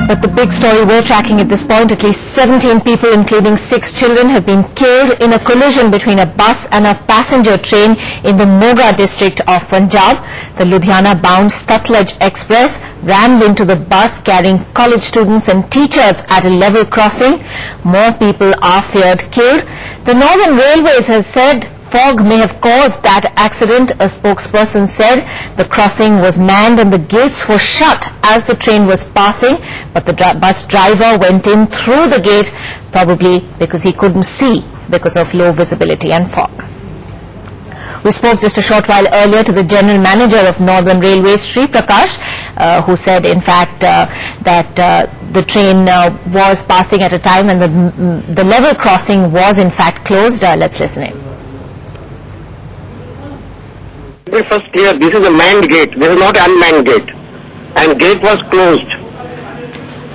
But the big story we're tracking at this point, at least 17 people, including 6 children, have been killed in a collision between a bus and a passenger train in the Moga district of Punjab. The Ludhiana-bound Satluj Express rammed into the bus carrying college students and teachers at a level crossing. More people are feared killed. The Northern Railways has said fog may have caused that accident. A spokesperson said the crossing was manned and the gates were shut as the train was passing, but the bus driver went in through the gate, probably because he couldn't see because of low visibility and fog. We spoke just a short while earlier to the General Manager of Northern Railways, Sriprakash, who said, in fact, that the train was passing at a time and the level crossing was, in fact, closed. Let's listen in. Let me first clear, this is a manned gate, this is not an unmanned gate, and gate was closed.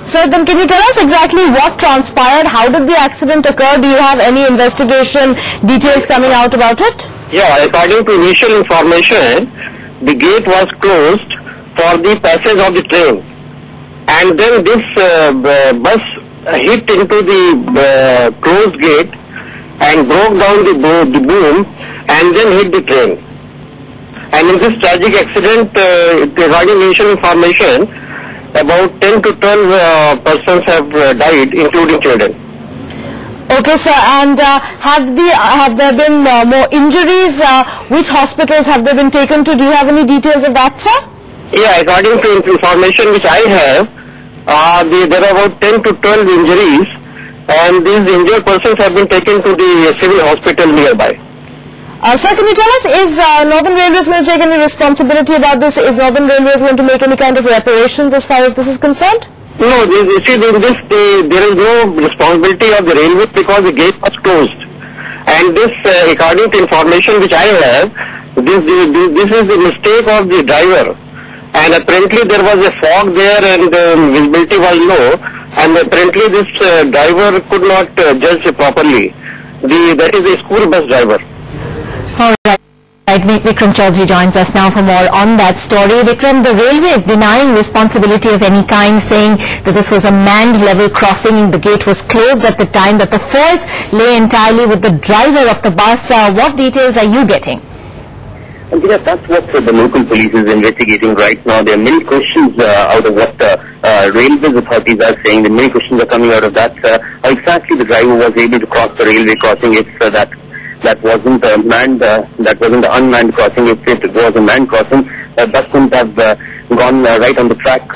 So then can you tell us exactly what transpired? How did the accident occur? Do you have any investigation details coming out about it? Yeah, according to initial information, the gate was closed for the passage of the train, and then this bus hit into the closed gate and broke down the boom and then hit the train. And in this tragic accident, regarding initial information, about 10 to 12 persons have died, including children. Okay, sir. And have there been more injuries? Which hospitals have they been taken to? Do you have any details of that, sir? Yeah, according to information which I have, there are about 10 to 12 injuries, and these injured persons have been taken to the civil hospital nearby. Sir, can you tell us, is Northern Railways going to take any responsibility about this? Is Northern Railways going to make any kind of reparations as far as this is concerned? No, you see, in this, there is no responsibility of the railway because the gate was closed. And this, according to information which I have, this is the mistake of the driver. And apparently there was a fog there and visibility was low. And apparently this driver could not judge properly. That is a school bus driver. All right. Vikram Chowdhary joins us now for more on that story. Vikram, the railway is denying responsibility of any kind, saying that this was a manned level crossing. The gate was closed at the time, that the fault lay entirely with the driver of the bus. What details are you getting? Yeah, that's what the local police is investigating right now. There are many questions out of what railways authorities are saying. Many questions are coming out of that. How exactly the driver was able to cross the railway crossing if that wasn't a manned, that wasn't an unmanned crossing. If it was a manned crossing, that bus couldn't have gone right on the track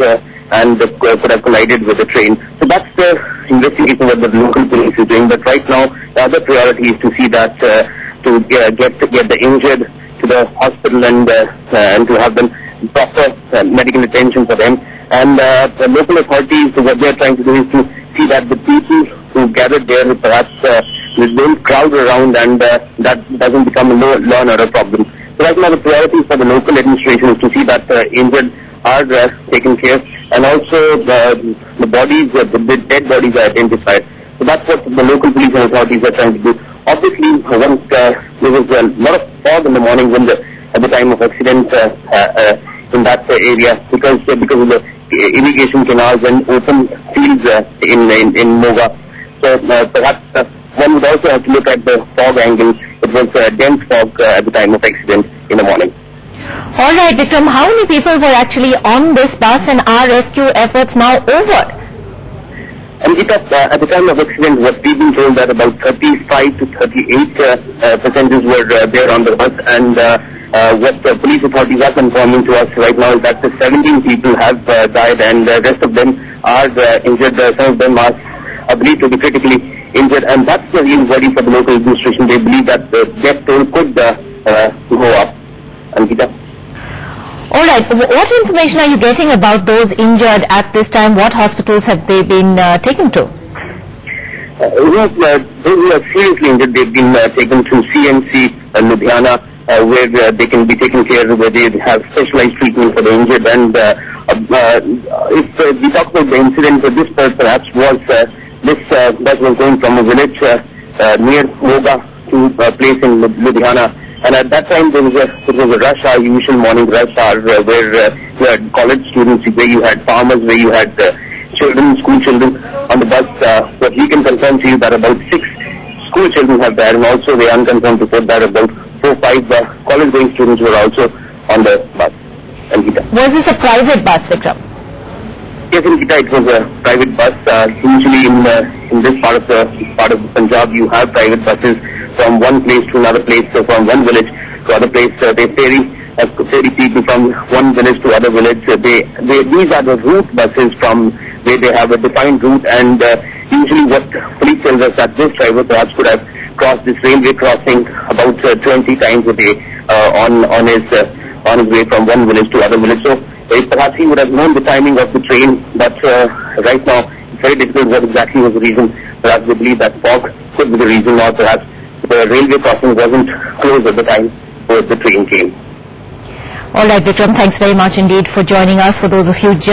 and could have collided with the train. So that's the investigation that the local police is doing. But right now, the other priority is to see that to get the injured to the hospital and to have them proper medical attention for them. And the local authorities, what they're trying to do is to see that the people who gathered there perhaps don't crowd around and that doesn't become a law and order problem. So right now the priority for the local administration is to see that injured are taken care and also the bodies, the dead bodies are identified. So that's what the local police and authorities are trying to do. Obviously, once there was a lot of fog in the morning at the time of accident in that area because of the irrigation canals and open fields in Moga. So perhaps one would also have to look at the fog angle. It was dense fog at the time of accident in the morning. All right, Vikram, how many people were actually on this bus and are rescue efforts now over? And at the time of accident, what we've been told that about 35 to 38 passengers were there on the bus, and what the police authorities are confirming to us right now is that the 17 people have died and the rest of them are injured. Some of them are believed to be critically injured, and that's the real worry for the local administration. They believe that the death toll could go up. Ankita? All right. What information are you getting about those injured at this time? What hospitals have they been taken to? Those who are seriously injured, they've been taken to CMC Ludhiana, where they can be taken care of, where they have specialized treatment for the injured. And if we talk about the incident, this perhaps was that was going from a village near Moga to a place in Ludhiana. And at that time, it was a rush hour, usual morning rush hour, where you had college students, where you had farmers, where you had children, school children on the bus. But he can confirm to you that about 6 school children have died, and also the unconfirmed report that about 4 or 5 college-going students were also on the bus. Was this a private bus, Vikram? Yes, Ankita, it was a private bus. Usually in this part of Punjab, you have private buses from one place to another place, so from one village to other place. They ferry people from one village to other village. These are the route buses from where they have a defined route, and usually what police tells us that this driver perhaps could have crossed this railway crossing about 20 times a day on his way from one village to other village. So perhaps he would have known the timing of the train, but right now it's very difficult what exactly was the reason. Perhaps they believe that fog could be the reason, or perhaps the railway crossing wasn't closed at the time where the train came. All right, Vikram, thanks very much indeed for joining us. For those of you